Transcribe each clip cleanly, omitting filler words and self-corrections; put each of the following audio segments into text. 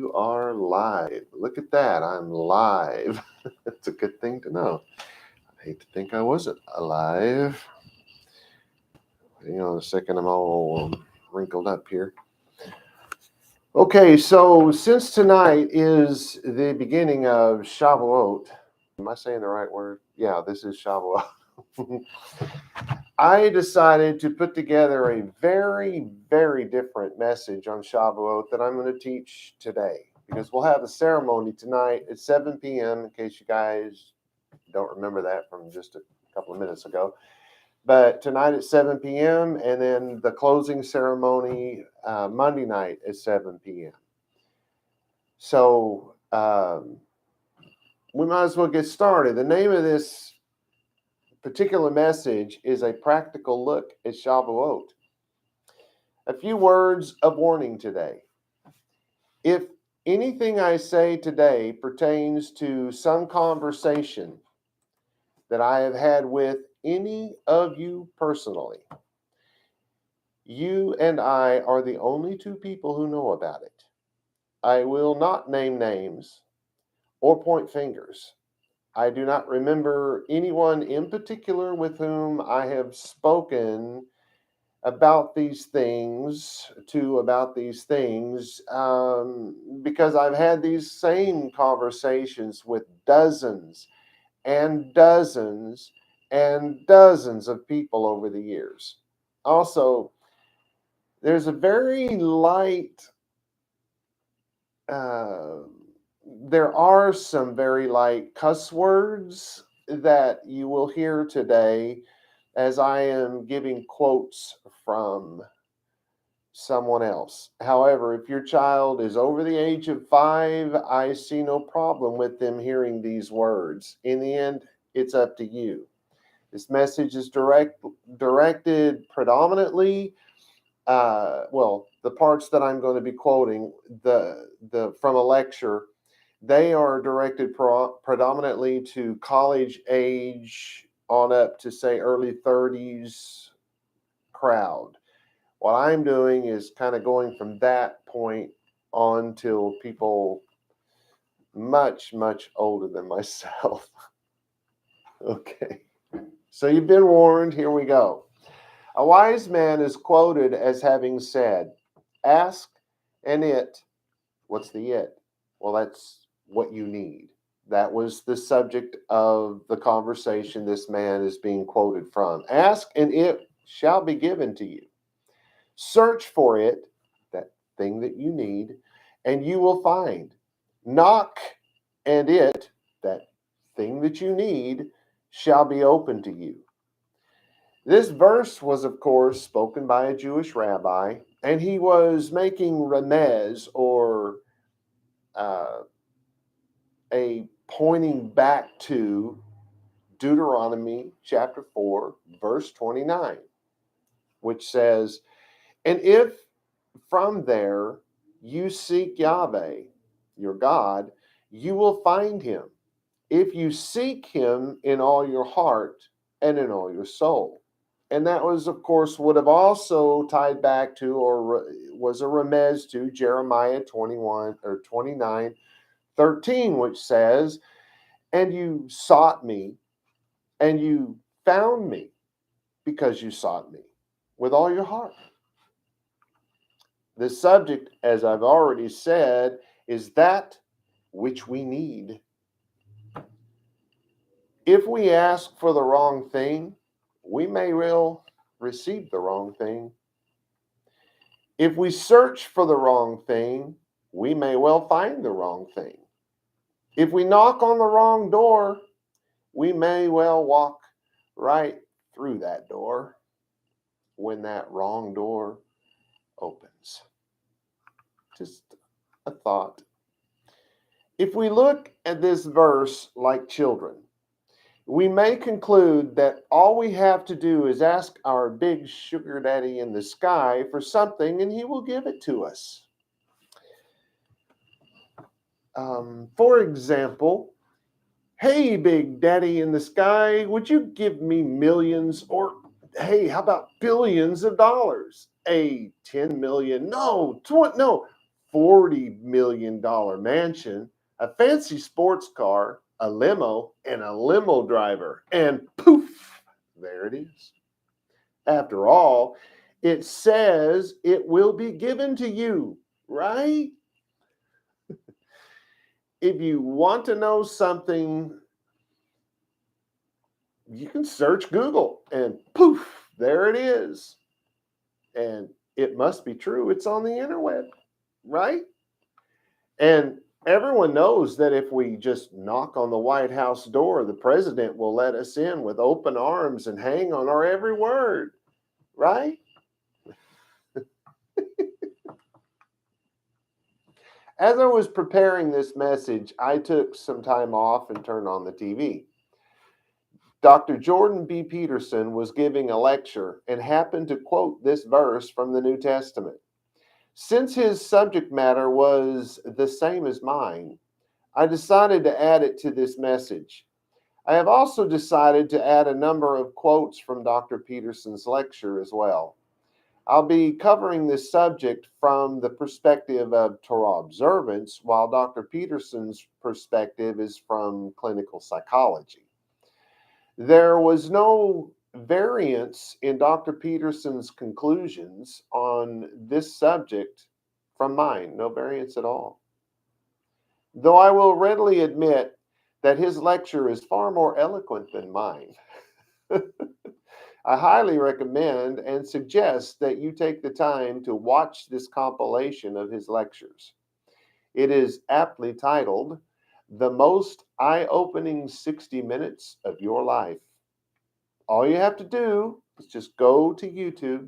you are live. Look at that. I'm live. It's a good thing to know. I hate to think I wasn't alive. Hang on a second. I'm all wrinkled up here. Okay, so since tonight is the beginning of Shavuot, am I saying the right word? Yeah, this is Shavuot. I decided to put together a very, very different message on Shavuot that I'm going to teach today, because we'll have a ceremony tonight at 7 p.m. in case you guys don't remember that from just a couple of minutes ago. But tonight at 7 p.m. and then the closing ceremony Monday night at 7 p.m. So we might as well get started. The name of this particular message is a practical look at Shavuot. A few words of warning today. If anything I say today pertains to some conversation that I have had with any of you personally, you and I are the only two people who know about it. I will not name names or point fingers. I do not remember anyone in particular with whom I have spoken about these things, because I've had these same conversations with dozens and dozens and dozens of people over the years. Also, there's a very light, there are some very light cuss words that you will hear today as I am giving quotes from someone else. However, if your child is over the age of 5, I see no problem with them hearing these words. In the end, it's up to you. This message is directed predominantly, the parts that I'm going to be quoting from a lecture, they are directed predominantly to college age on up to, say, early 30s crowd. What I'm doing is kind of going from that point on till people much, much older than myself. Okay, so you've been warned. Here we go. A wise man is quoted as having said, "Ask and it." What's the it? Well, that's what you need. That was the subject of the conversation this man is being quoted from. Ask and it shall be given to you. Search for it, that thing that you need, and you will find. Knock and it, that thing that you need, shall be open to you. This verse was, of course, spoken by a Jewish rabbi, and he was making remez, or a pointing back to Deuteronomy chapter 4, verse 29, which says, "And if from there you seek Yahweh, your God, you will find him, if you seek him in all your heart and in all your soul." And that was, of course, would have also tied back to, or was a remez to, Jeremiah 29:13, which says, "And you sought me, and you found me, because you sought me with all your heart." The subject, as I've already said, is that which we need. If we ask for the wrong thing, we may well receive the wrong thing. If we search for the wrong thing, we may well find the wrong thing. If we knock on the wrong door, we may well walk right through that door when that wrong door opens. Just a thought. If we look at this verse like children, we may conclude that all we have to do is ask our big sugar daddy in the sky for something and he will give it to us. For example, "Hey, big daddy in the sky, would you give me millions, or hey, how about billions of dollars? 10 million, no, $40 million mansion, a fancy sports car, a limo, and a limo driver. And poof, there it is. After all, it says it will be given to you, right? If you want to know something, you can search Google and poof, there it is. And it must be true. It's on the interweb, right? And everyone knows that if we just knock on the White House door, the president will let us in with open arms and hang on our every word, right? As I was preparing this message, I took some time off and turned on the TV. Dr. Jordan B. Peterson was giving a lecture and happened to quote this verse from the New Testament. Since his subject matter was the same as mine, I decided to add it to this message. I have also decided to add a number of quotes from Dr. Peterson's lecture as well. I'll be covering this subject from the perspective of Torah observance, while Dr. Peterson's perspective is from clinical psychology. There was no variance in Dr. Peterson's conclusions on this subject from mine, no variance at all. Though I will readily admit that his lecture is far more eloquent than mine. I highly recommend and suggest that you take the time to watch this compilation of his lectures. It is aptly titled, The Most Eye-Opening 60 Minutes of Your Life. All you have to do is just go to YouTube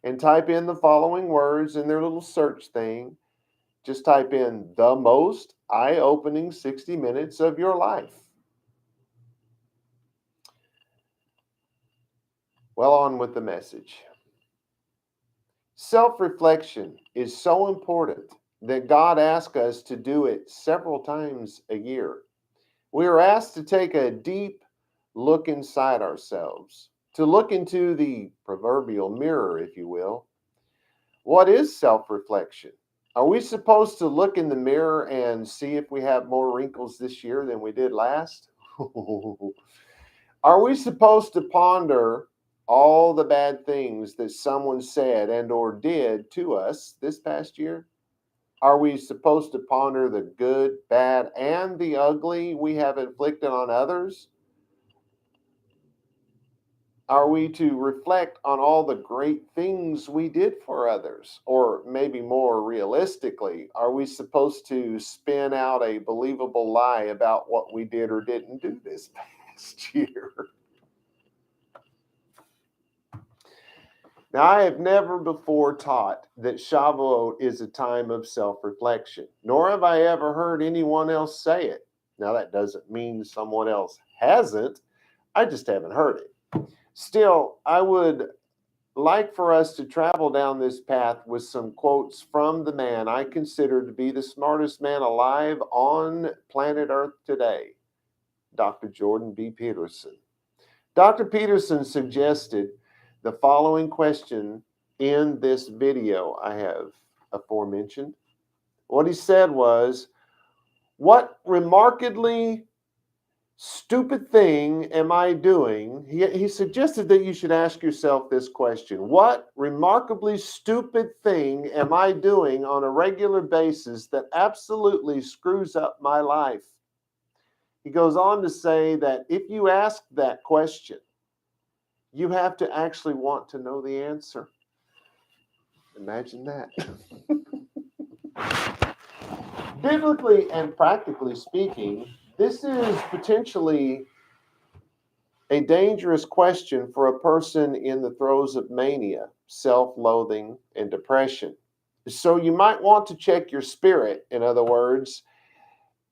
and type in the following words in their little search thing. Just type in the most eye-opening 60 minutes of your life. Well, on with the message. Self-reflection is so important that God asks us to do it several times a year. We are asked to take a deep look inside ourselves, to look into the proverbial mirror, if you will. What is self-reflection? Are we supposed to look in the mirror and see if we have more wrinkles this year than we did last? Are we supposed to ponder all the bad things that someone said and or did to us this past year? Are we supposed to ponder the good, bad, and the ugly we have inflicted on others? Are we to reflect on all the great things we did for others? Or maybe more realistically, are we supposed to spin out a believable lie about what we did or didn't do this past year? Now, I have never before taught that Shavuot is a time of self-reflection, nor have I ever heard anyone else say it. Now, that doesn't mean someone else hasn't. I just haven't heard it. Still, I would like for us to travel down this path with some quotes from the man I consider to be the smartest man alive on planet Earth today, Dr. Jordan B. Peterson. Dr. Peterson suggested the following question in this video I have aforementioned. What he said was, what remarkably stupid thing am I doing? He suggested that you should ask yourself this question. What remarkably stupid thing am I doing on a regular basis that absolutely screws up my life? He goes on to say that if you ask that question, you have to actually want to know the answer. Imagine that. Biblically and practically speaking, this is potentially a dangerous question for a person in the throes of mania, self-loathing, and depression. So you might want to check your spirit, in other words,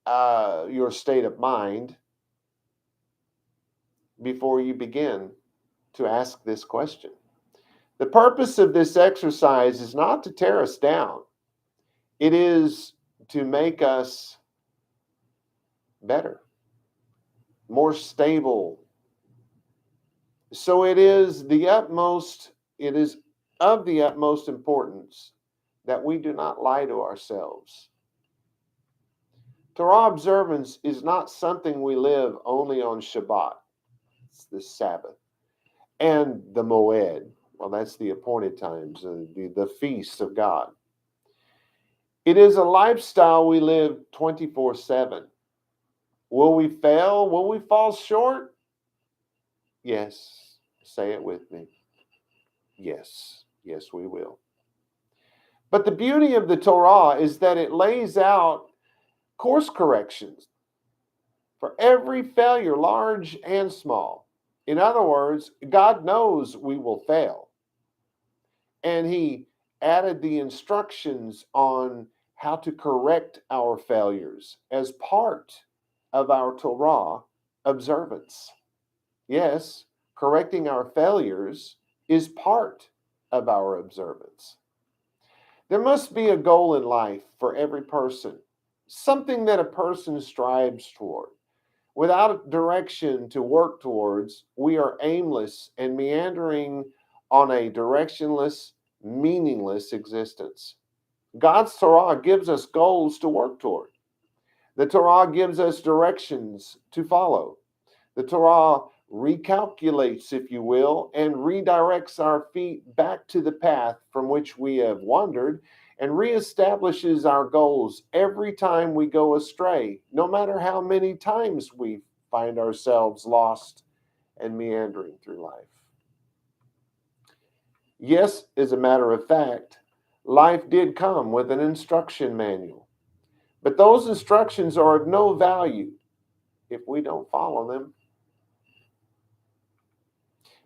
your state of mind, before you begin to ask this question. The purpose of this exercise is not to tear us down. It is to make us better, more stable. So it is of the utmost importance that we do not lie to ourselves. Torah observance is not something we live only on Shabbat, it's the Sabbath, and the Moed. Well, that's the appointed times, the feasts of God. It is a lifestyle we live 24/7. Will we fail? Will we fall short? Yes. Say it with me. Yes. Yes, we will. But the beauty of the Torah is that it lays out course corrections for every failure, large and small. In other words, God knows we will fail. And He added the instructions on how to correct our failures as part of our Torah observance. Yes, correcting our failures is part of our observance. There must be a goal in life for every person, something that a person strives toward. Without direction to work towards, we are aimless and meandering on a directionless, meaningless existence. God's Torah gives us goals to work toward. The Torah gives us directions to follow. The Torah recalculates, if you will, and redirects our feet back to the path from which we have wandered and reestablishes our goals every time we go astray, no matter how many times we find ourselves lost and meandering through life. Yes, as a matter of fact, life did come with an instruction manual, but those instructions are of no value if we don't follow them.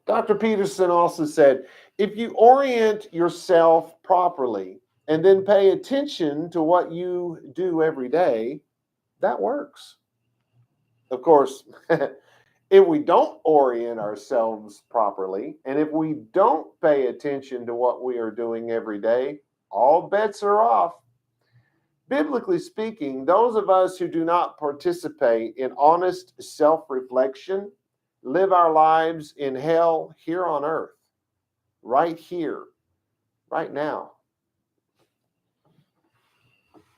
Dr. Peterson also said, if you orient yourself properly and then pay attention to what you do every day, that works. Of course, if we don't orient ourselves properly and if we don't pay attention to what we are doing every day, all bets are off. Biblically speaking, those of us who do not participate in honest self-reflection live our lives in hell here on earth, right here, right now.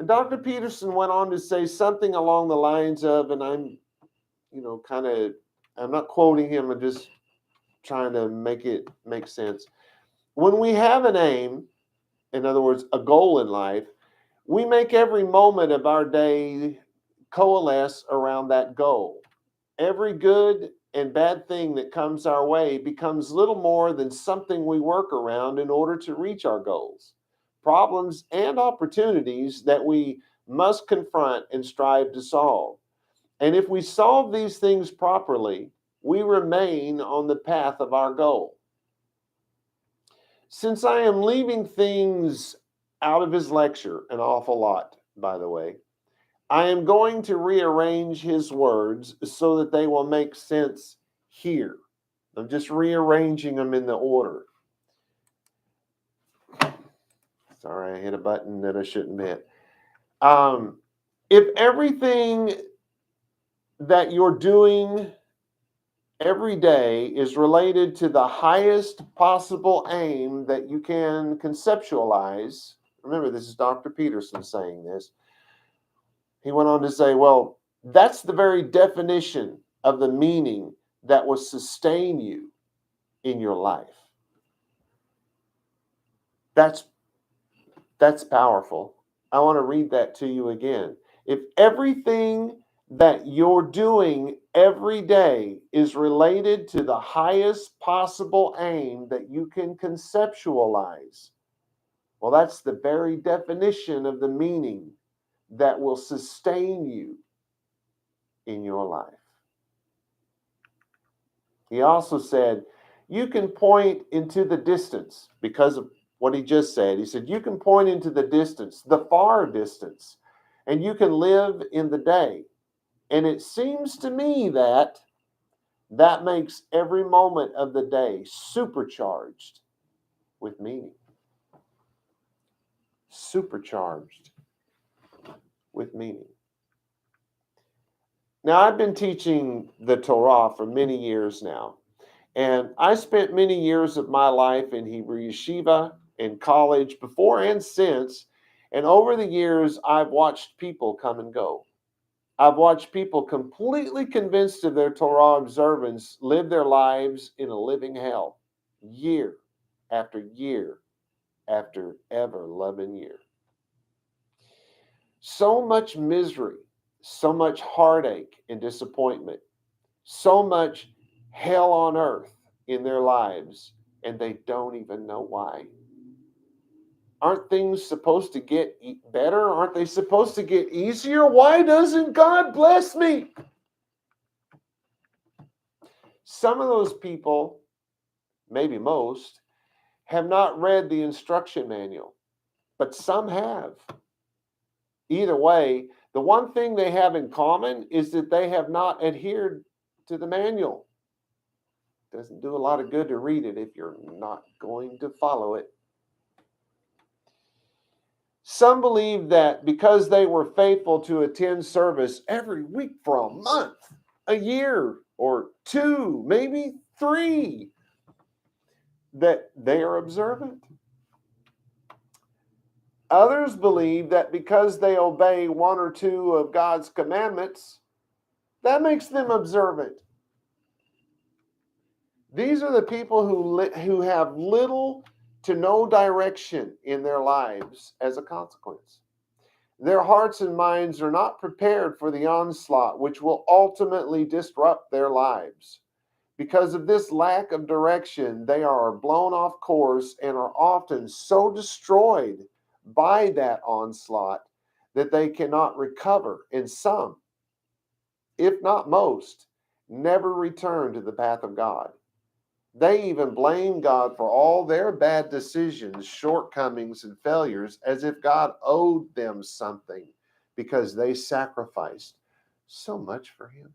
And Dr. Peterson went on to say something along the lines of, and I'm not quoting him, I'm just trying to make it make sense. When we have an aim, in other words, a goal in life, we make every moment of our day coalesce around that goal. Every good and bad thing that comes our way becomes little more than something we work around in order to reach our goals, problems and opportunities that we must confront and strive to solve. And if we solve these things properly, we remain on the path of our goal. Since I am leaving things out of his lecture, an awful lot, by the way, I am going to rearrange his words so that they will make sense here. I'm just rearranging them in the order. Sorry, I hit a button that I shouldn't hit. If everything that you're doing every day is related to the highest possible aim that you can conceptualize, remember this is Dr. Peterson saying this, he went on to say, well, that's the very definition of the meaning that will sustain you in your life. That's powerful. I want to read that to you again. If everything that you're doing every day is related to the highest possible aim that you can conceptualize, well, that's the very definition of the meaning that will sustain you in your life. He also said, you can point into the distance because of what he just said. He said, you can point into the distance, the far distance, and you can live in the day. And it seems to me that makes every moment of the day supercharged with meaning. Supercharged with meaning. Now, I've been teaching the Torah for many years now. And I spent many years of my life in Hebrew yeshiva in college, before and since. And over the years, I've watched people come and go. I've watched people completely convinced of their Torah observance live their lives in a living hell, year after year after ever loving year. So much misery, so much heartache and disappointment, so much hell on earth in their lives, and they don't even know why. Aren't things supposed to get better? Aren't they supposed to get easier? Why doesn't God bless me? Some of those people, maybe most, have not read the instruction manual, but some have. Either way, the one thing they have in common is that they have not adhered to the manual. It doesn't do a lot of good to read it if you're not going to follow it. Some believe that because they were faithful to attend service every week for a month, a year, or 2, maybe 3, that they are observant. Others believe that because they obey 1 or 2 of God's commandments, that makes them observant. These are the people who have little to no direction in their lives as a consequence. Their hearts and minds are not prepared for the onslaught which will ultimately disrupt their lives. Because of this lack of direction, they are blown off course and are often so destroyed by that onslaught that they cannot recover, and some, if not most, never return to the path of God. They even blame God for all their bad decisions, shortcomings, and failures as if God owed them something because they sacrificed so much for Him.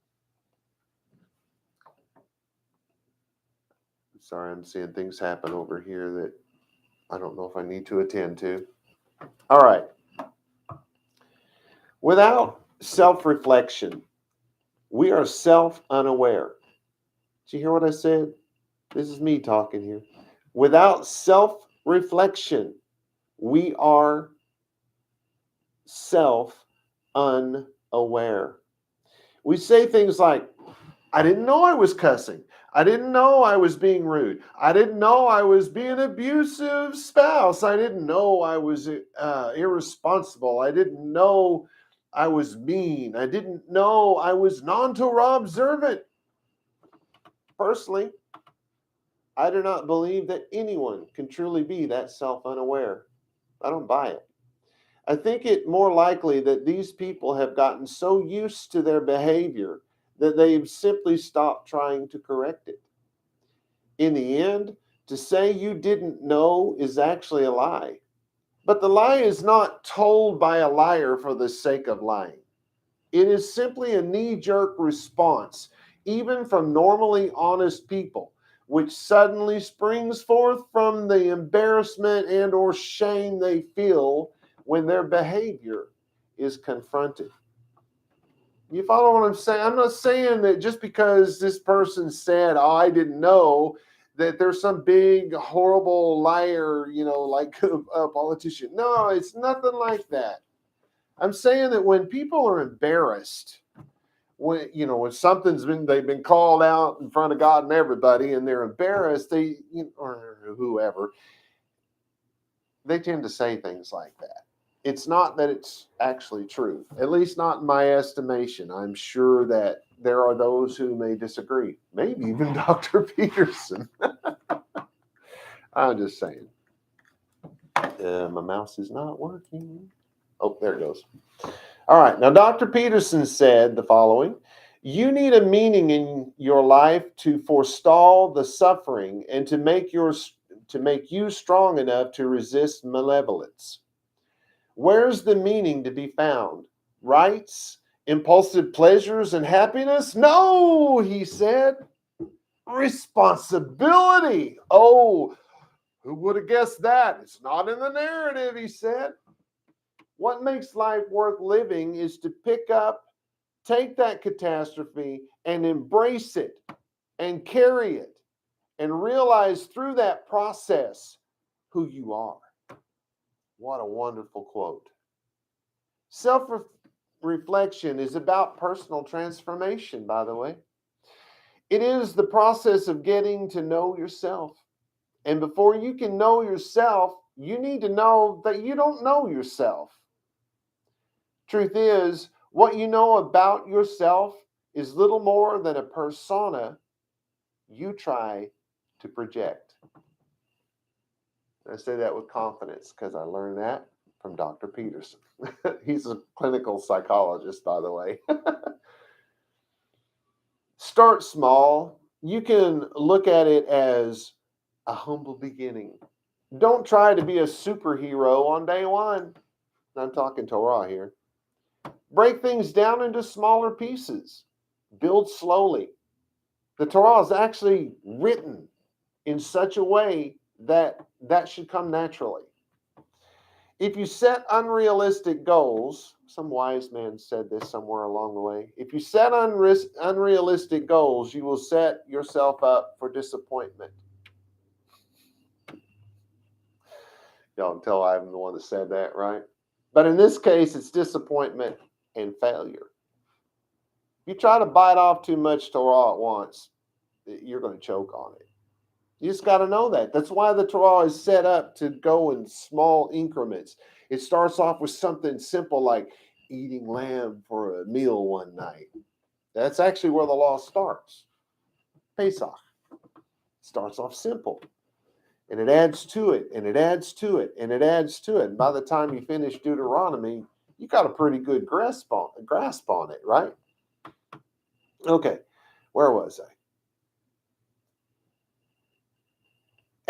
Sorry, I'm seeing things happen over here that I don't know if I need to attend to. All right. Without self-reflection, we are self-unaware. Did you hear what I said? This is me talking here. Without self-reflection, we are self-unaware. We say things like, I didn't know I was cussing. I didn't know I was being rude. I didn't know I was being an abusive spouse. I didn't know I was irresponsible. I didn't know I was mean. I didn't know I was non-Torah observant. Personally, I do not believe that anyone can truly be that self-unaware. I don't buy it. I think it more likely that these people have gotten so used to their behavior that they've simply stopped trying to correct it. In the end, to say you didn't know is actually a lie. But the lie is not told by a liar for the sake of lying. It is simply a knee-jerk response, even from normally honest people, which suddenly springs forth from the embarrassment and or shame they feel when their behavior is confronted. You follow what I'm saying? I'm not saying that just because this person said, oh, I didn't know, that there's some big, horrible liar, like a politician. No, it's nothing like that. I'm saying that when people are embarrassed, when they've been called out in front of God and everybody, and they're embarrassed, or whoever, they tend to say things like that. It's not that it's actually true, at least not in my estimation. I'm sure that there are those who may disagree, maybe even Dr. Peterson. I'm just saying. My mouse is not working. Oh, there it goes. All right. Now, Dr. Peterson said the following: you need a meaning in your life to forestall the suffering and to make you strong enough to resist malevolence. Where's the meaning to be found? Rights, impulsive pleasures, and happiness? No, he said. Responsibility. Oh, who would have guessed that? It's not in the narrative, he said. What makes life worth living is to pick up, take that catastrophe, and embrace it, and carry it, and realize through that process who you are. What a wonderful quote. Self-reflection is about personal transformation, by the way. It is the process of getting to know yourself. And before you can know yourself, you need to know that you don't know yourself. Truth is, what you know about yourself is little more than a persona you try to project. I say that with confidence because I learned that from Dr. Peterson. He's a clinical psychologist, by the way. Start small. You can look at it as a humble beginning. Don't try to be a superhero on day one. I'm talking Torah here. Break things down into smaller pieces. Build slowly. The Torah is actually written in such a way that that should come naturally. If you set unrealistic goals, some wise man said this somewhere along the way. If you set unrealistic goals, you will set yourself up for disappointment. Y'all can tell I'm the one that said that, right? But in this case, it's disappointment and failure. If you try to bite off too much Torah at once, you're going to choke on it. You just got to know that. That's why the Torah is set up to go in small increments. It starts off with something simple like eating lamb for a meal one night. That's actually where the law starts. Pesach starts off simple. And it adds to it, and it adds to it, and it adds to it. And by the time you finish Deuteronomy, you got a pretty good grasp on it, right? Okay, where was I?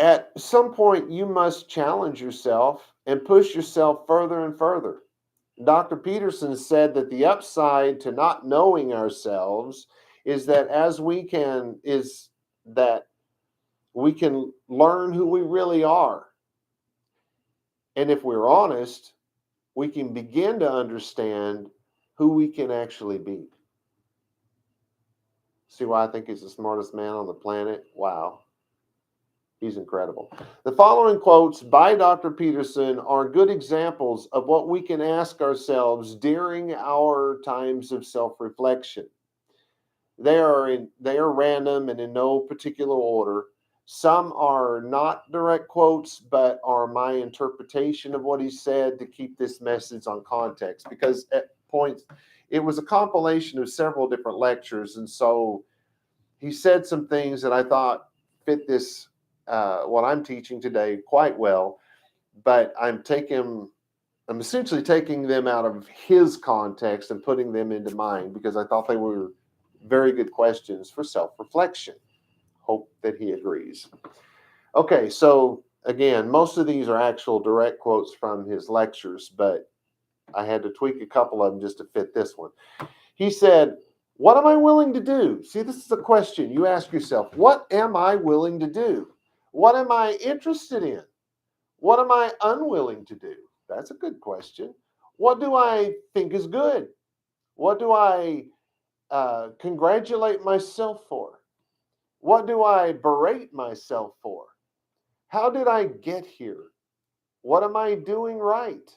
At some point, you must challenge yourself and push yourself further and further. Dr. Peterson said that the upside to not knowing ourselves is that we can learn who we really are. And if we're honest, we can begin to understand who we can actually be. See why I think he's the smartest man on the planet? Wow. He's incredible. The following quotes by Dr. Peterson are good examples of what we can ask ourselves during our times of self-reflection. They are random and in no particular order. Some are not direct quotes, but are my interpretation of what he said to keep this message on context. Because at points, it was a compilation of several different lectures, and so he said some things that I thought fit this what I'm teaching today quite well. But I'm essentially taking them out of his context and putting them into mine because I thought they were very good questions for self-reflection. Hope that he agrees. Okay, so again, most of these are actual direct quotes from his lectures, but I had to tweak a couple of them just to fit this one. He said, what am I willing to do? See, this is a question you ask yourself. What am I willing to do? What am I interested in? What am I unwilling to do? That's a good question. What do I think is good? What do I congratulate myself for? What do I berate myself for? How did I get here? What am I doing right?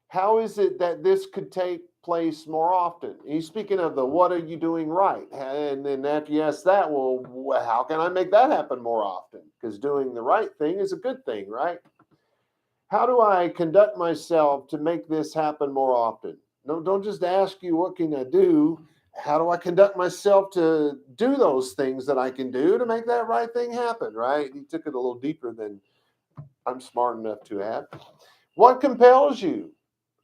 How is it that this could take place more often? He's speaking of the what are you doing right? And then after you ask that, well, how can I make that happen more often? Because doing the right thing is a good thing, right? How do I conduct myself to make this happen more often? No, don't just ask you, what can I do? How do I conduct myself to do those things that I can do to make that right thing happen, right? He took it a little deeper than I'm smart enough to have. What compels you?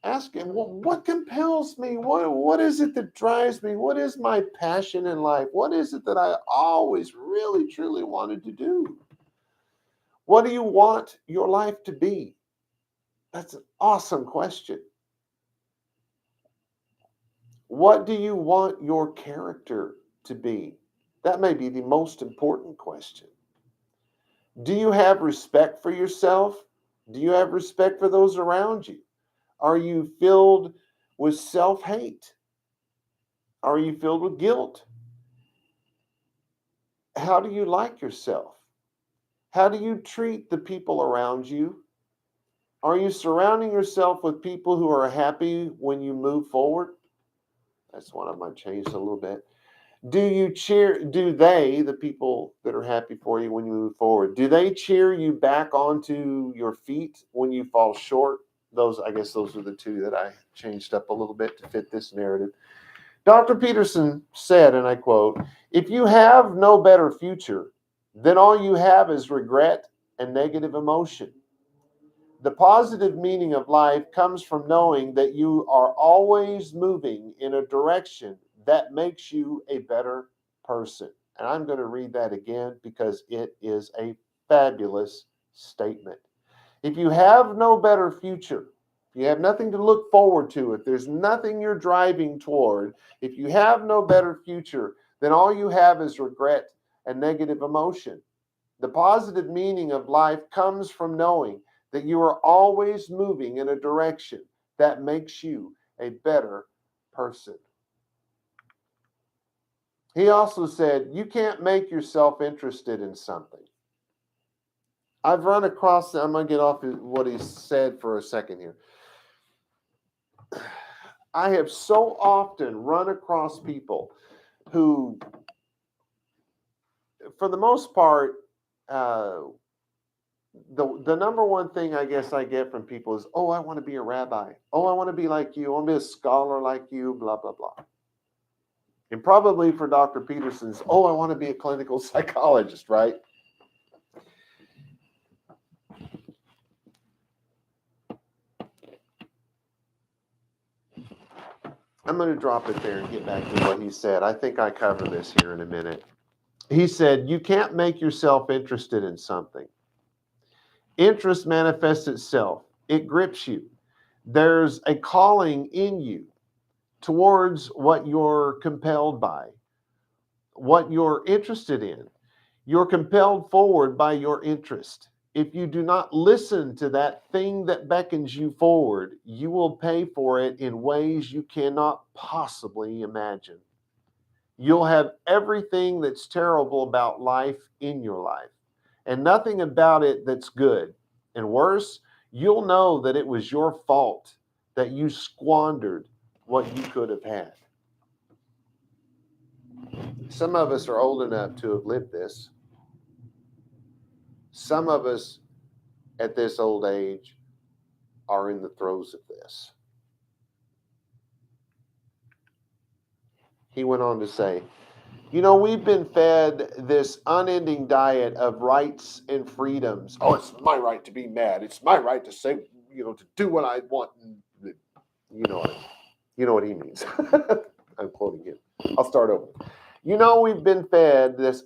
Ask him, well, what compels me? What is it that drives me? What is my passion in life? What is it that I always really, truly wanted to do? What do you want your life to be? That's an awesome question. What do you want your character to be? That may be the most important question. Do you have respect for yourself? Do you have respect for those around you? Are you filled with self-hate? Are you filled with guilt? How do you like yourself? How do you treat the people around you? Are you surrounding yourself with people who are happy when you move forward? That's one I might change a little bit. Do they, the people that are happy for you when you move forward, do they cheer you back onto your feet when you fall short? I guess those are the two that I changed up a little bit to fit this narrative. Dr. Peterson said, and I quote, "If you have no better future, then all you have is regret and negative emotion. The positive meaning of life comes from knowing that you are always moving in a direction that makes you a better person." And I'm going to read that again because it is a fabulous statement. If you have no better future, if you have nothing to look forward to, if there's nothing you're driving toward, if you have no better future, then all you have is regret and negative emotion. The positive meaning of life comes from knowing that you are always moving in a direction that makes you a better person. He also said, you can't make yourself interested in something. I've run across, I'm going to get off what he said for a second here. I have so often run across people who, for the most part, the number one thing I guess I get from people is, oh, I want to be a rabbi. Oh, I want to be like you. I want to be a scholar like you, blah, blah, blah. And probably for Dr. Peterson's, oh, I want to be a clinical psychologist, right? I'm going to drop it there and get back to what he said. I think I cover this here in a minute. He said, you can't make yourself interested in something. Interest manifests itself. It grips you. There's a calling in you towards what you're compelled by, what you're interested in. You're compelled forward by your interest. If you do not listen to that thing that beckons you forward, you will pay for it in ways you cannot possibly imagine. You'll have everything that's terrible about life in your life, and nothing about it that's good. And worse, you'll know that it was your fault that you squandered what you could have had. Some of us are old enough to have lived this. Some of us at this old age are in the throes of this. He went on to say, we've been fed this unending diet of rights and freedoms. Oh, it's my right to be mad. It's my right to say, to do what I want. You know what he means. I'm quoting him. I'll start over. We've been fed this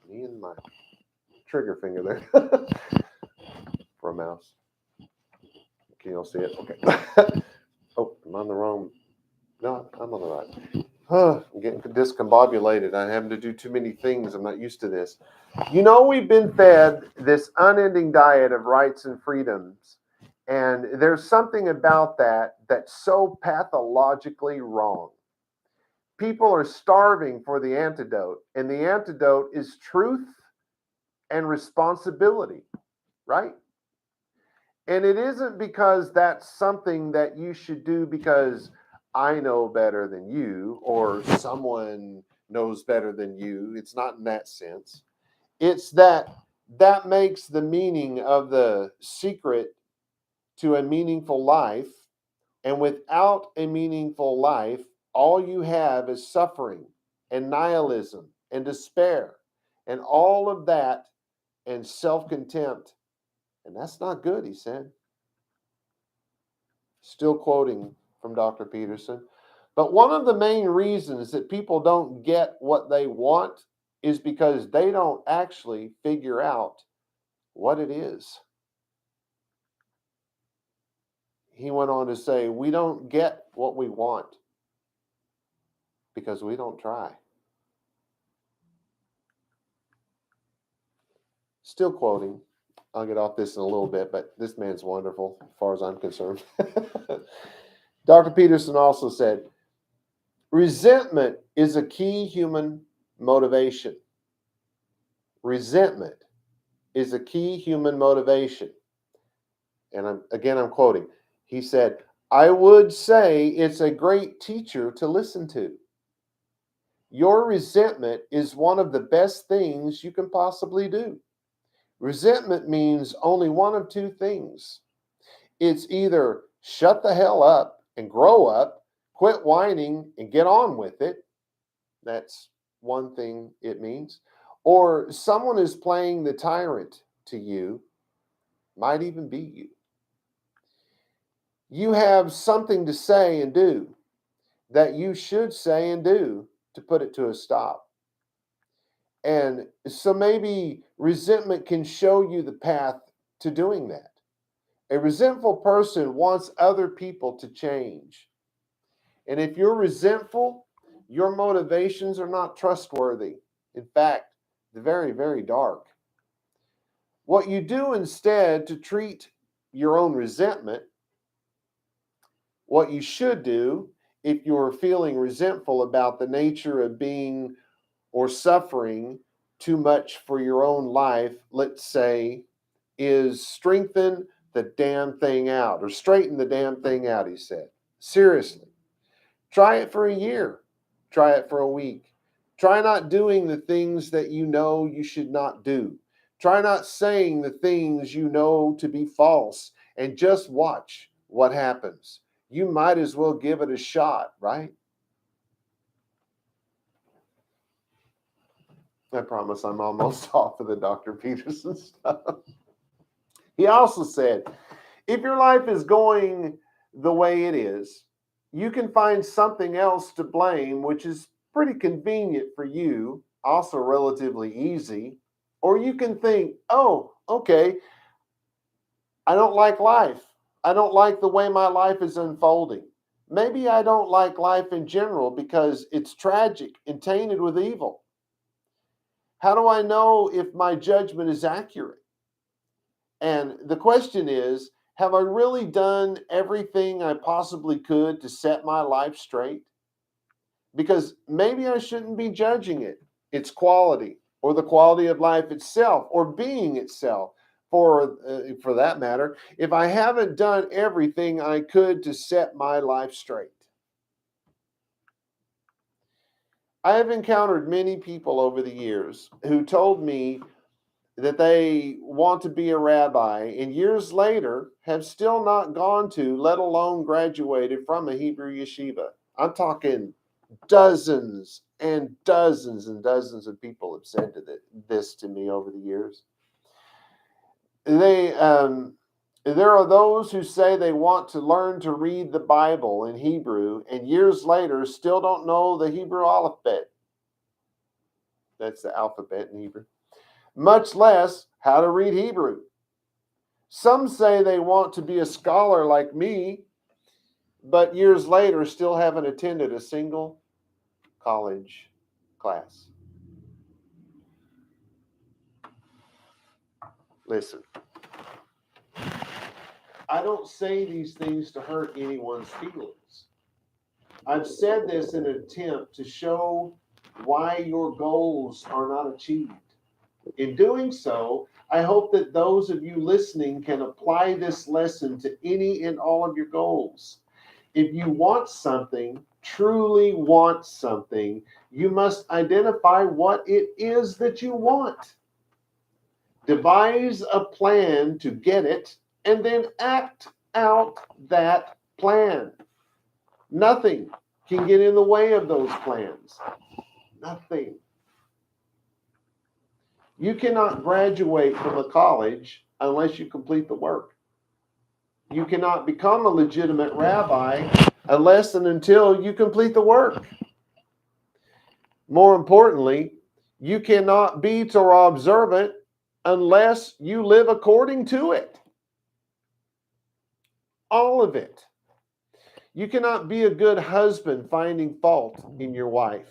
me and my trigger finger there for a mouse. Can you all see it? Okay. Oh, I'm on the wrong. No, I'm on the right. I'm getting discombobulated. I'm having to do too many things. I'm not used to this. We've been fed this unending diet of rights and freedoms. And there's something about that that's so pathologically wrong. People are starving for the antidote, and the antidote is truth and responsibility, right? And it isn't because that's something that you should do because I know better than you or someone knows better than you. It's not in that sense. It's that makes the meaning of the secret to a meaningful life. And without a meaningful life, all you have is suffering and nihilism and despair and all of that and self-contempt. And that's not good, he said. Still quoting from Dr. Peterson. But one of the main reasons that people don't get what they want is because they don't actually figure out what it is. He went on to say, we don't get what we want because we don't try. Still quoting. I'll get off this in a little bit, but this man's wonderful as far as I'm concerned. Dr. Peterson also said, resentment is a key human motivation. Resentment is a key human motivation. And I'm quoting. He said, I would say it's a great teacher to listen to. Your resentment is one of the best things you can possibly do. Resentment means only one of two things. It's either shut the hell up and grow up, quit whining and get on with it. That's one thing it means. Or someone is playing the tyrant to you, might even be you. You have something to say and do that you should say and do to put it to a stop. And so maybe resentment can show you the path to doing that. A resentful person wants other people to change. And if you're resentful, your motivations are not trustworthy. In fact, they're very, very dark. What you do instead to treat your own resentment, what you should do if you're feeling resentful about the nature of being or suffering too much for your own life, let's say, is strengthen the damn thing out or straighten the damn thing out, he said. Seriously. Try it for a year. Try it for a week. Try not doing the things that you know you should not do. Try not saying the things you know to be false and just watch what happens. You might as well give it a shot, right? I promise I'm almost off of the Dr. Peterson stuff. He also said, if your life is going the way it is, you can find something else to blame, which is pretty convenient for you, also relatively easy. Or you can think, oh, okay, I don't like life. I don't like the way my life is unfolding. Maybe I don't like life in general because it's tragic and tainted with evil. How do I know if my judgment is accurate? And the question is, have I really done everything I possibly could to set my life straight? Because maybe I shouldn't be judging it, its quality, or the quality of life itself, or being itself, for that matter, if I haven't done everything I could to set my life straight. I have encountered many people over the years who told me that they want to be a rabbi and years later have still not gone to, let alone graduated from a Hebrew yeshiva. I'm talking dozens and dozens and dozens of people have said this to me over the years. There are those who say they want to learn to read the Bible in Hebrew and years later still don't know the Hebrew alphabet. That's the alphabet in Hebrew. Much less how to read Hebrew. Some say they want to be a scholar like me, but years later still haven't attended a single college class. Listen, I don't say these things to hurt anyone's feelings. I've said this in an attempt to show why your goals are not achieved. In doing so, I hope that those of you listening can apply this lesson to any and all of your goals. If you want something, truly want something, you must identify what it is that you want. Devise a plan to get it, and then act out that plan. Nothing can get in the way of those plans. Nothing. You cannot graduate from a college unless you complete the work. You cannot become a legitimate rabbi unless and until you complete the work. More importantly, you cannot be Torah observant unless you live according to it. All of it. You cannot be a good husband finding fault in your wife.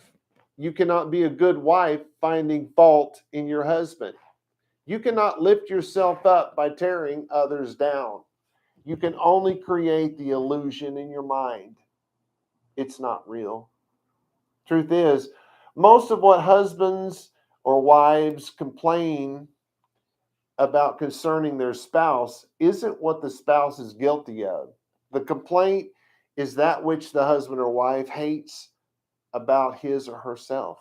You cannot be a good wife finding fault in your husband. You cannot lift yourself up by tearing others down. You can only create the illusion in your mind. It's not real. Truth is, most of what husbands or wives complain about concerning their spouse isn't what the spouse is guilty of. The complaint is that which the husband or wife hates about his or herself.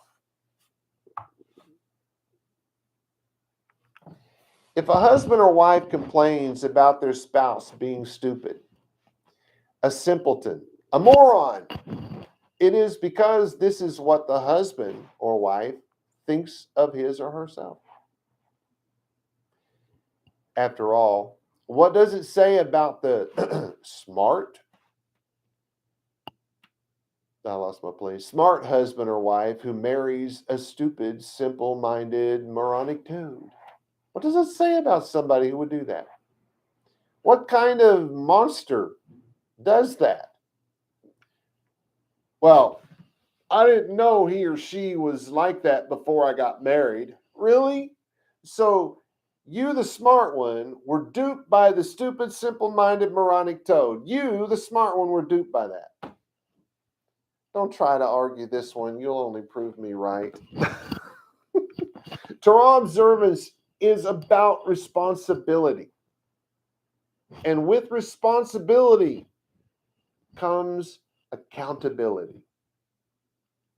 If a husband or wife complains about their spouse being stupid, a simpleton, a moron, it is because this is what the husband or wife thinks of his or herself. After all, what does it say about the smart? I lost my place. Smart husband or wife who marries a stupid, simple-minded, moronic toad? What does it say about somebody who would do that? What kind of monster does that? Well, I didn't know he or she was like that before I got married. Really? So you, the smart one, were duped by the stupid, simple-minded, moronic toad. You, the smart one, were duped by that. Don't try to argue this one. You'll only prove me right. Torah observance is about responsibility. And with responsibility comes accountability.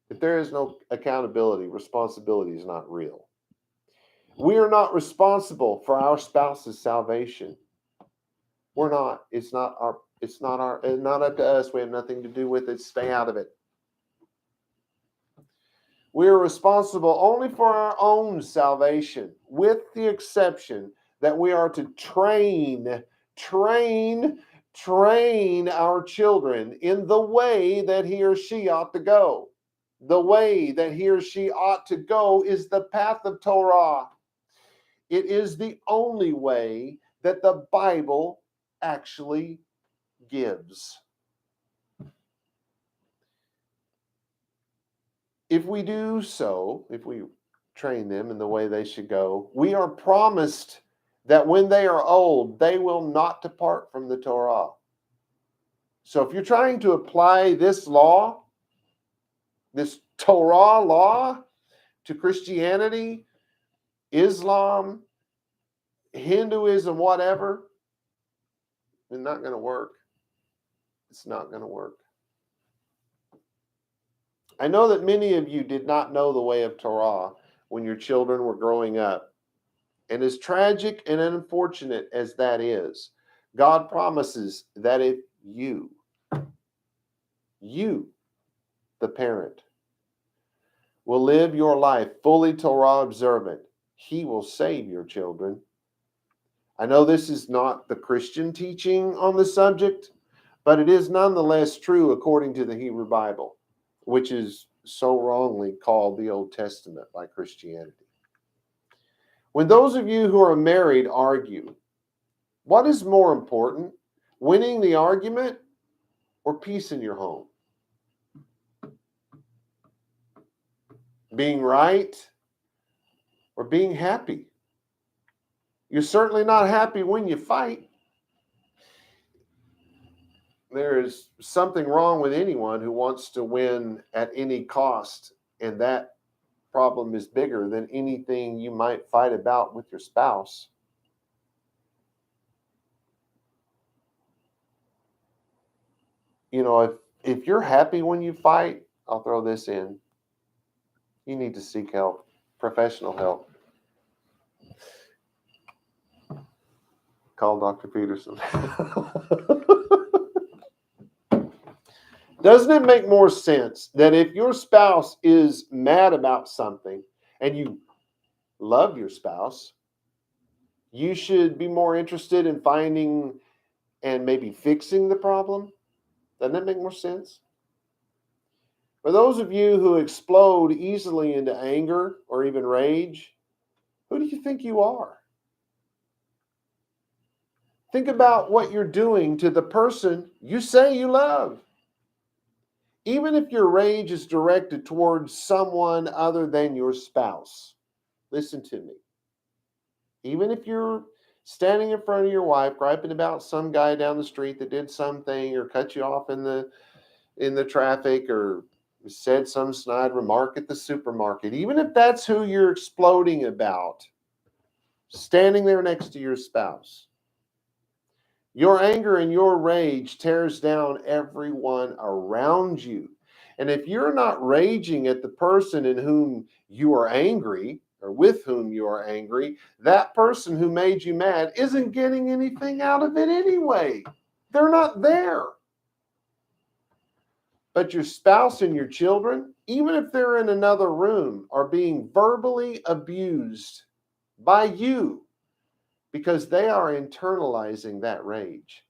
If there is no accountability, responsibility is not real. We are not responsible for our spouse's salvation. We're not. It's not up to us. We have nothing to do with it. Stay out of it. We are responsible only for our own salvation, with the exception that we are to train our children in the way that he or she ought to go. The way that he or she ought to go is the path of Torah. It is the only way that the Bible actually gives. If we do so, if we train them in the way they should go, we are promised that when they are old, they will not depart from the Torah. So if you're trying to apply this law, this Torah law, to Christianity, Islam, Hinduism, whatever, it's not going to work. It's not going to work. I know that many of you did not know the way of Torah when your children were growing up. And as tragic and unfortunate as that is, God promises that if you, the parent, will live your life fully Torah observant, he will save your children. I know this is not the Christian teaching on the subject, but it is nonetheless true according to the Hebrew Bible, which is so wrongly called the Old Testament by Christianity. When those of you who are married argue, what is more important, winning the argument or peace in your home? Being right or being happy? You're certainly not happy when you fight. There is something wrong with anyone who wants to win at any cost, and that problem is bigger than anything you might fight about with your spouse. You know, if you're happy when you fight, I'll throw this in. You need to seek help, professional help. Call Dr. Peterson. Doesn't it make more sense that if your spouse is mad about something and you love your spouse, you should be more interested in finding and maybe fixing the problem? Doesn't that make more sense? For those of you who explode easily into anger or even rage, who do you think you are? Think about what you're doing to the person you say you love. Even if your rage is directed towards someone other than your spouse, listen to me. Even if you're standing in front of your wife griping about some guy down the street that did something or cut you off in the traffic or said some snide remark at the supermarket, even if that's who you're exploding about, standing there next to your spouse. Your anger and your rage tears down everyone around you. And if you're not raging at the person in whom you are angry or with whom you are angry, that person who made you mad isn't getting anything out of it anyway. They're not there. But your spouse and your children, even if they're in another room, are being verbally abused by you because they are internalizing that rage.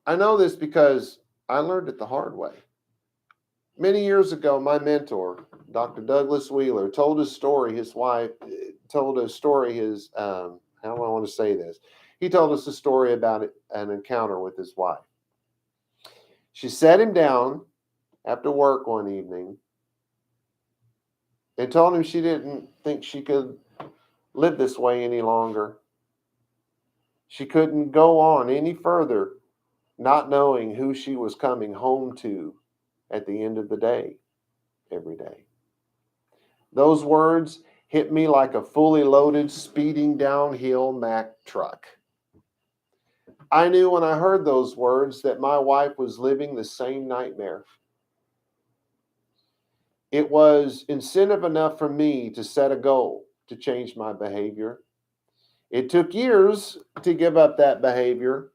I know this because I learned it the hard way. Many years ago, my mentor, Dr. Douglas Wheeler, told a story. His wife told a story. How do I want to say this? He told us a story about an encounter with his wife. She sat him down after work one evening and told him she didn't think she could live this way any longer. She couldn't go on any further, not knowing who she was coming home to at the end of the day, every day. Those words hit me like a fully loaded, speeding downhill Mack truck. I knew when I heard those words that my wife was living the same nightmare. It was incentive enough for me to set a goal to change my behavior. It took years to give up that behavior,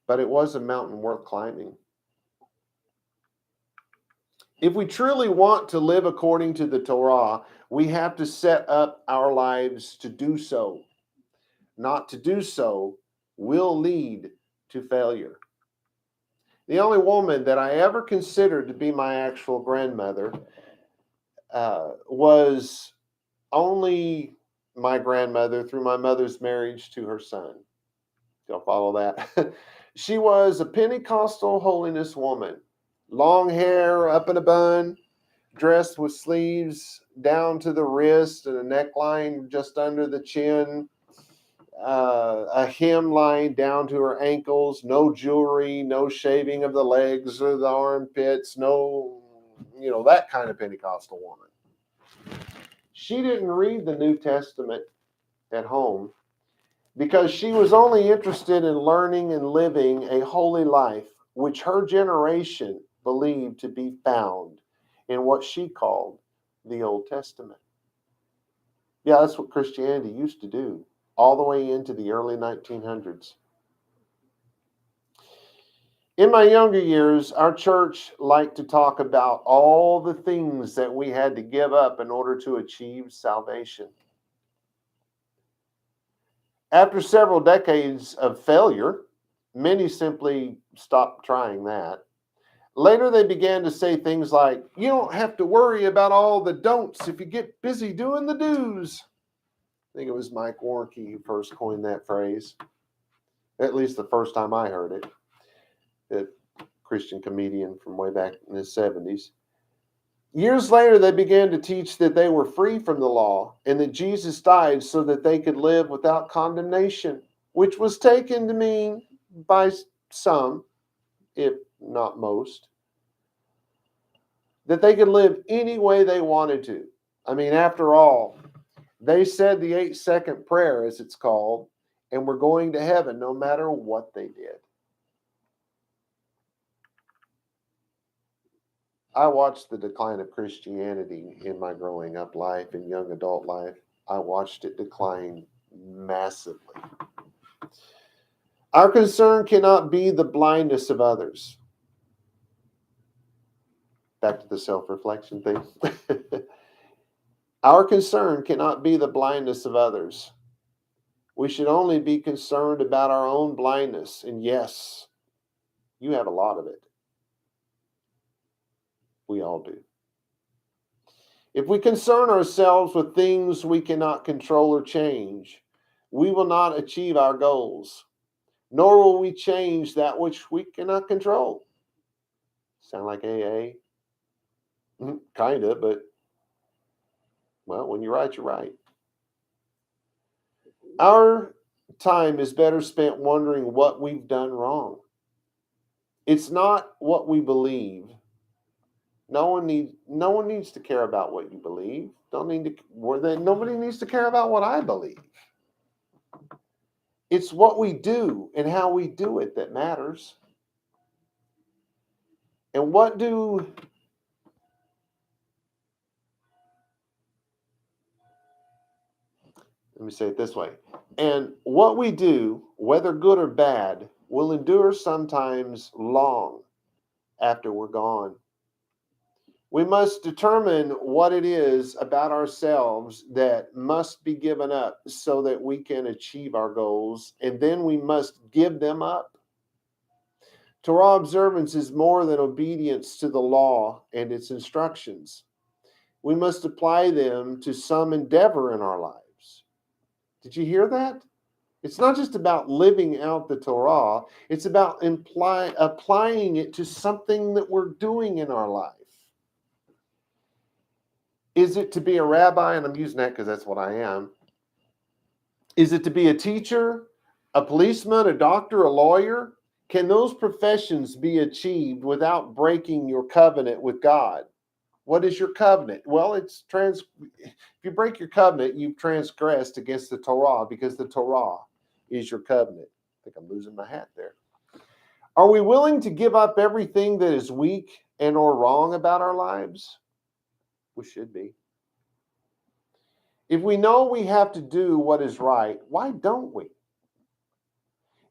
but it was a mountain worth climbing. If we truly want to live according to the Torah, we have to set up our lives to do so. Not to do so will lead to failure. The only woman that I ever considered to be my actual grandmother was only my grandmother through my mother's marriage to her son. Y'all follow that? She was a Pentecostal holiness woman. Long hair up in a bun, dressed with sleeves down to the wrist and a neckline just under the chin, a hemline down to her ankles, no jewelry, no shaving of the legs or the armpits, no, that kind of Pentecostal woman. She didn't read the New Testament at home because she was only interested in learning and living a holy life, which her generation believed to be found in what she called the Old Testament. Yeah, that's what Christianity used to do, all the way into the early 1900s. In my younger years, our church liked to talk about all the things that we had to give up in order to achieve salvation. After several decades of failure, many simply stopped trying that. Later, they began to say things like, you don't have to worry about all the don'ts if you get busy doing the do's. I think it was Mike Warnke who first coined that phrase, at least the first time I heard it, a Christian comedian from way back in the 70s. Years later, they began to teach that they were free from the law and that Jesus died so that they could live without condemnation, which was taken to mean by some, if not most, that they could live any way they wanted to. I mean, after all, they said the 8-second prayer, as it's called, and were going to heaven no matter what they did. I watched the decline of Christianity in my growing up life and young adult life. I watched it decline massively. Our concern cannot be the blindness of others. Back to the self-reflection thing. Our concern cannot be the blindness of others. We should only be concerned about our own blindness. And yes, you have a lot of it. We all do. If we concern ourselves with things we cannot control or change, we will not achieve our goals, nor will we change that which we cannot control. Sound like AA? Kind of, but, well, when you're right, you're right. Our time is better spent wondering what we've done wrong. It's not what we believe. No one needs to care about what you believe. Nobody needs to care about what I believe. It's what we do and how we do it that matters. And let me say it this way. And what we do, whether good or bad, will endure sometimes long after we're gone. We must determine what it is about ourselves that must be given up so that we can achieve our goals, and then we must give them up. Torah observance is more than obedience to the law and its instructions. We must apply them to some endeavor in our lives. Did you hear that? It's not just about living out the Torah, it's about applying it to something that we're doing in our life. Is it to be a rabbi? And I'm using that because that's what I am. Is it to be a teacher, a policeman, a doctor, a lawyer? Can those professions be achieved without breaking your covenant with God? What is your covenant? Well, if you break your covenant, you've transgressed against the Torah because the Torah is your covenant. I think I'm losing my hat there. Are we willing to give up everything that is weak and or wrong about our lives? We should be. If we know we have to do what is right, why don't we?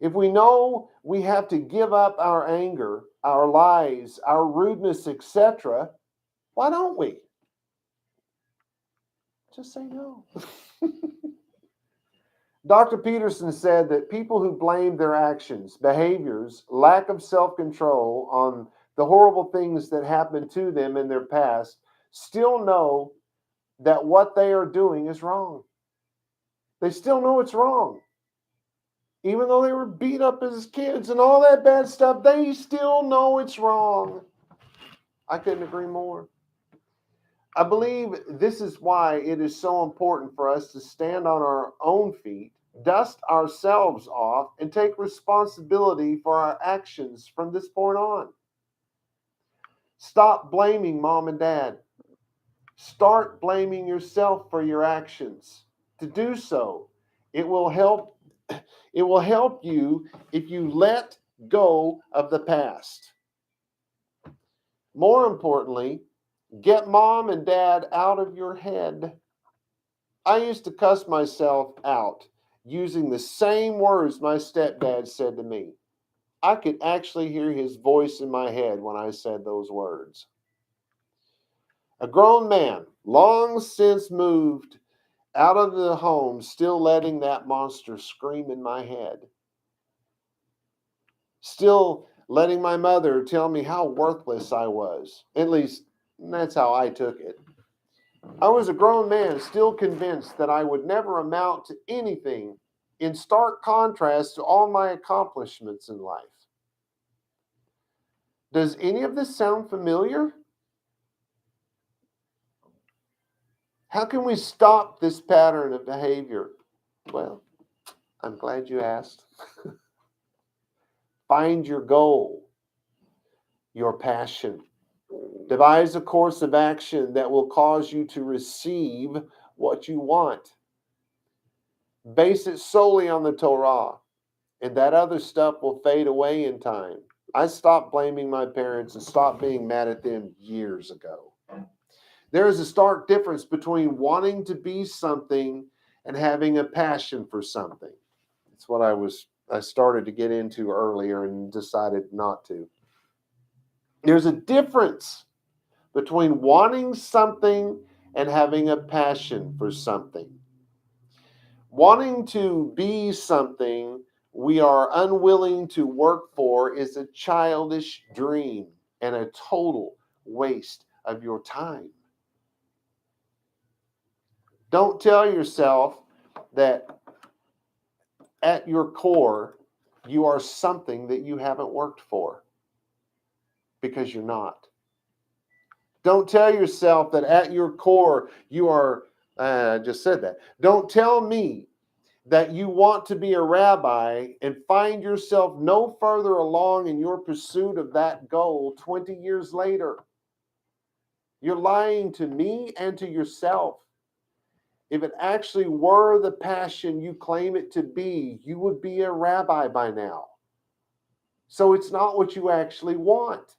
If we know we have to give up our anger, our lies, our rudeness, etc., why don't we? Just say no. Dr. Peterson said that people who blame their actions, behaviors, lack of self-control on the horrible things that happened to them in their past still know that what they are doing is wrong. They still know it's wrong. Even though they were beat up as kids and all that bad stuff, they still know it's wrong. I couldn't agree more. I believe this is why it is so important for us to stand on our own feet, dust ourselves off, and take responsibility for our actions from this point on. Stop blaming mom and dad. Start blaming yourself for your actions. To do so, it will help you if you let go of the past. More importantly, get mom and dad out of your head. I used to cuss myself out using the same words my stepdad said to me. I could actually hear his voice in my head when I said those words. A grown man, long since moved out of the home, still letting that monster scream in my head. Still letting my mother tell me how worthless I was. At least, that's how I took it. I was a grown man, still convinced that I would never amount to anything, in stark contrast to all my accomplishments in life. Does any of this sound familiar? How can we stop this pattern of behavior? Well, I'm glad you asked. Find your goal, your passion. Devise a course of action that will cause you to receive what you want. Base it solely on the Torah, and that other stuff will fade away in time. I stopped blaming my parents and stopped being mad at them years ago. There is a stark difference between wanting to be something and having a passion for something. It's what I started to get into earlier and decided not to. There's a difference between wanting something and having a passion for something. Wanting to be something we are unwilling to work for is a childish dream and a total waste of your time. Don't tell yourself that at your core you are something that you haven't worked for, because you're not. Don't tell yourself that at your core you are, I just said that. Don't tell me that you want to be a rabbi and find yourself no further along in your pursuit of that goal 20 years later. You're lying to me and to yourself. If it actually were the passion you claim it to be, you would be a rabbi by now. So it's not what you actually want.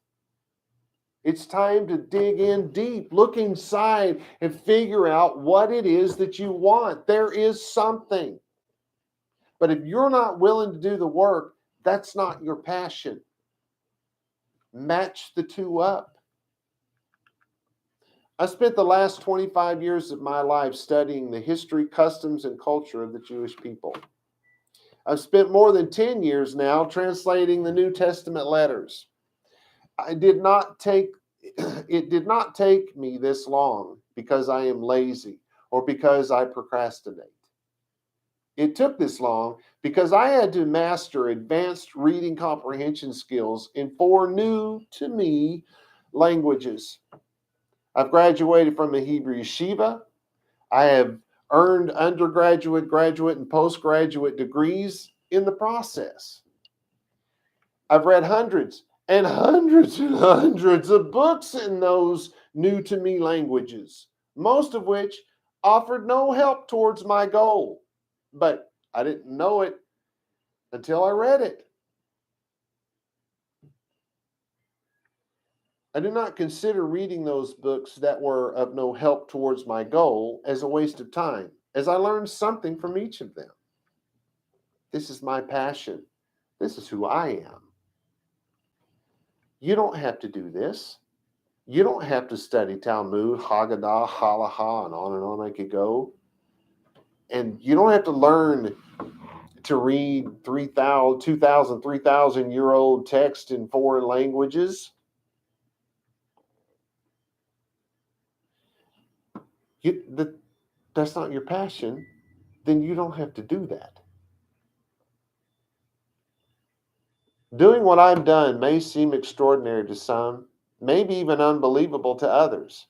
It's time to dig in deep, look inside, and figure out what it is that you want. There is something. But if you're not willing to do the work, that's not your passion. Match the two up. I spent the last 25 years of my life studying the history, customs, and culture of the Jewish people. I've spent more than 10 years now translating the New Testament letters. It did not take me this long because I am lazy or because I procrastinate. It took this long because I had to master advanced reading comprehension skills in 4 new to me languages. I've graduated from a Hebrew yeshiva. I have earned undergraduate, graduate, and postgraduate degrees in the process. I've read hundreds and hundreds and hundreds of books in those new to me languages, most of which offered no help towards my goal. But I didn't know it until I read it. I do not consider reading those books that were of no help towards my goal as a waste of time, as I learned something from each of them. This is my passion. This is who I am. You don't have to do this. You don't have to study Talmud, Haggadah, Halacha, and on I could go. And you don't have to learn to read 3,000-year-old text in foreign languages. That's not your passion. Then you don't have to do that. Doing what I've done may seem extraordinary to some, maybe even unbelievable to others.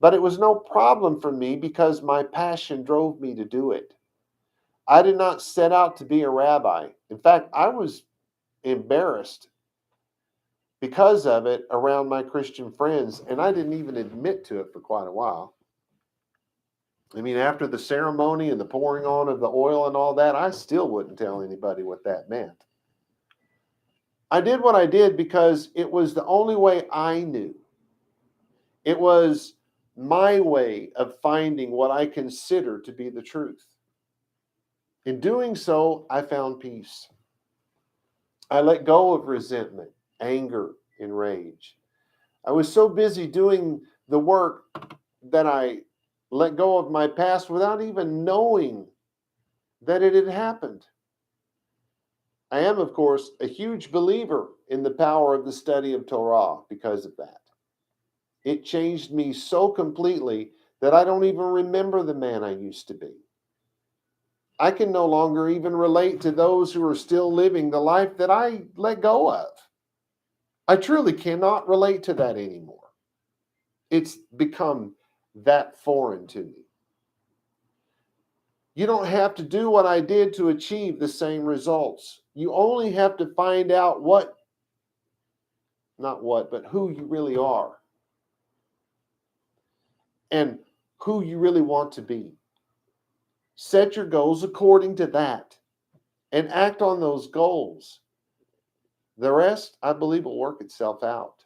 But it was no problem for me because my passion drove me to do it. I did not set out to be a rabbi. In fact, I was embarrassed because of it around my Christian friends, and I didn't even admit to it for quite a while. I mean, after the ceremony and the pouring on of the oil and all that, I still wouldn't tell anybody what that meant. I did what I did because it was the only way I knew. It was my way of finding what I consider to be the truth. In doing so, I found peace. I let go of resentment, anger, and rage. I was so busy doing the work that I let go of my past without even knowing that it had happened. I am, of course, a huge believer in the power of the study of Torah because of that. It changed me so completely that I don't even remember the man I used to be. I can no longer even relate to those who are still living the life that I let go of. I truly cannot relate to that anymore. It's become that foreign to me. You don't have to do what I did to achieve the same results. You only have to find out but who you really are and who you really want to be. Set your goals according to that and act on those goals. The rest, I believe, will work itself out.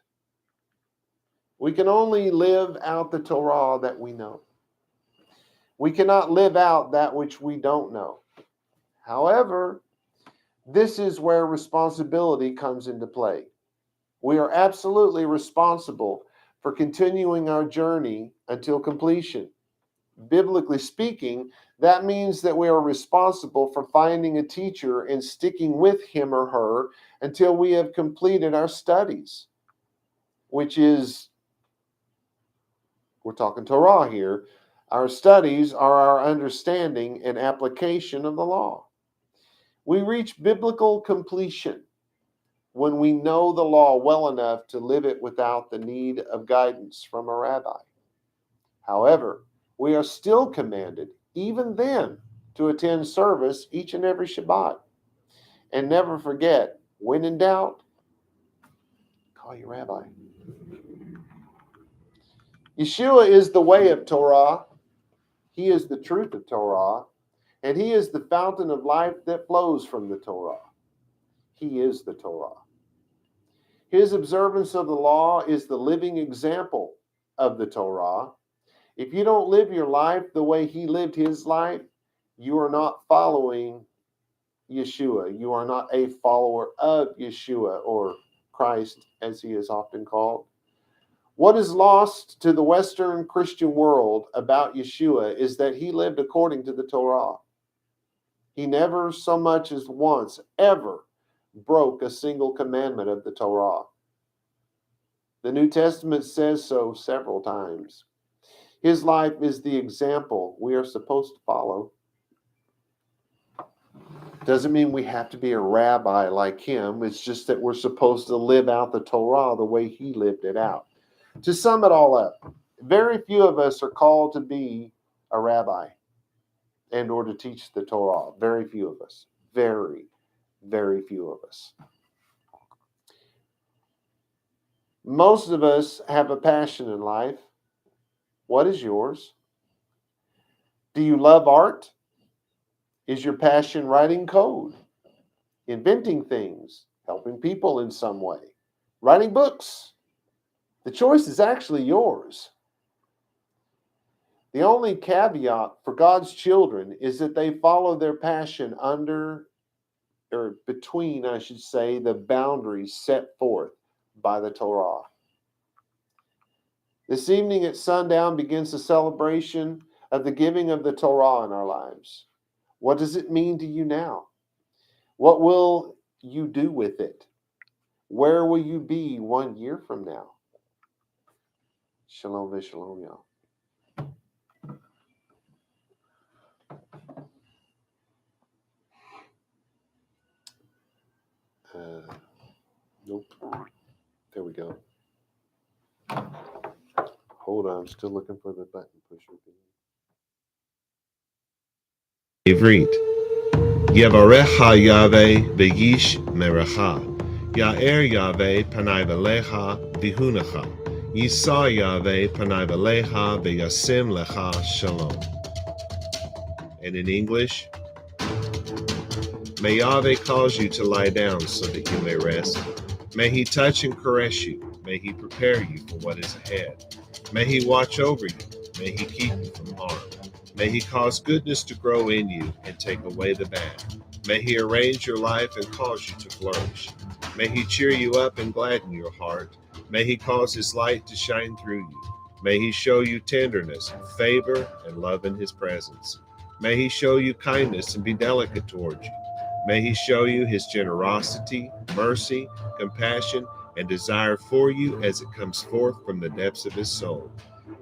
We can only live out the Torah that we know. We cannot live out that which we don't know. However, this is where responsibility comes into play. We are absolutely responsible for continuing our journey until completion. Biblically speaking, that means that we are responsible for finding a teacher and sticking with him or her until we have completed our studies, which is, we're talking Torah here. Our studies are our understanding and application of the law. We reach biblical completion when we know the law well enough to live it without the need of guidance from a rabbi. However, we are still commanded, even then, to attend service each and every Shabbat. And never forget, when in doubt, call your rabbi. Yeshua is the way of Torah. He is the truth of Torah. And he is the fountain of life that flows from the Torah. He is the Torah. His observance of the law is the living example of the Torah. If you don't live your life the way he lived his life, you are not following Yeshua. You are not a follower of Yeshua, or Christ, as he is often called. What is lost to the Western Christian world about Yeshua is that he lived according to the Torah. He never so much as once ever broke a single commandment of the Torah. The New Testament says so several times. His life is the example we are supposed to follow. Doesn't mean we have to be a rabbi like him. It's just that we're supposed to live out the Torah the way he lived it out. To sum it all up, very few of us are called to be a rabbi and or to teach the Torah. Very few of us. Very, very few of us. Most of us have a passion in life. What is yours? Do you love art? Is your passion writing code, inventing things, helping people in some way, writing books? The choice is actually yours. The only caveat for God's children is that they follow their passion under, or between, I should say, the boundaries set forth by the Torah. This evening at sundown begins the celebration of the giving of the Torah in our lives. What does it mean to you now? What will you do with it? Where will you be 1 year from now? Shalom v'shalom, y'all. Nope. There we go. Hold on, I'm still looking for the button pusher. Ivrit. Yevarecha Yahweh v'yish merecha. Ya'er Yahweh panai v'lecha v'hunecha. Yisa Yahweh panai v'lecha v'yasim lecha shalom. And in English, may Yahweh cause you to lie down so that you may rest. May he touch and caress you. May he prepare you for what is ahead. May he watch over you. May he keep you from harm. May he cause goodness to grow in you and take away the bad. May he arrange your life and cause you to flourish. May he cheer you up and gladden your heart. May he cause his light to shine through you. May he show you tenderness, favor, and love in his presence. May he show you kindness and be delicate towards you. May he show you his generosity, mercy, compassion, and desire for you as it comes forth from the depths of his soul.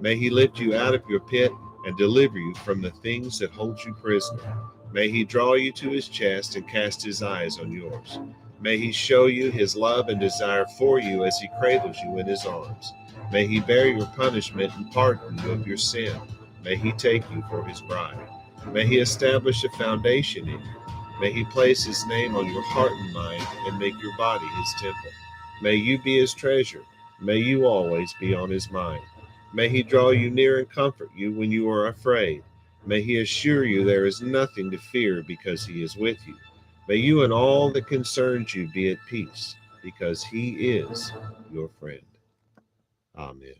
May he lift you out of your pit and deliver you from the things that hold you prisoner. May he draw you to his chest and cast his eyes on yours. May he show you his love and desire for you as he cradles you in his arms. May he bear your punishment and pardon you of your sin. May he take you for his bride. May he establish a foundation in you. May he place his name on your heart and mind and make your body his temple. May you be his treasure. May you always be on his mind. May he draw you near and comfort you when you are afraid. May he assure you there is nothing to fear because he is with you. May you and all that concerns you be at peace because he is your friend. Amen.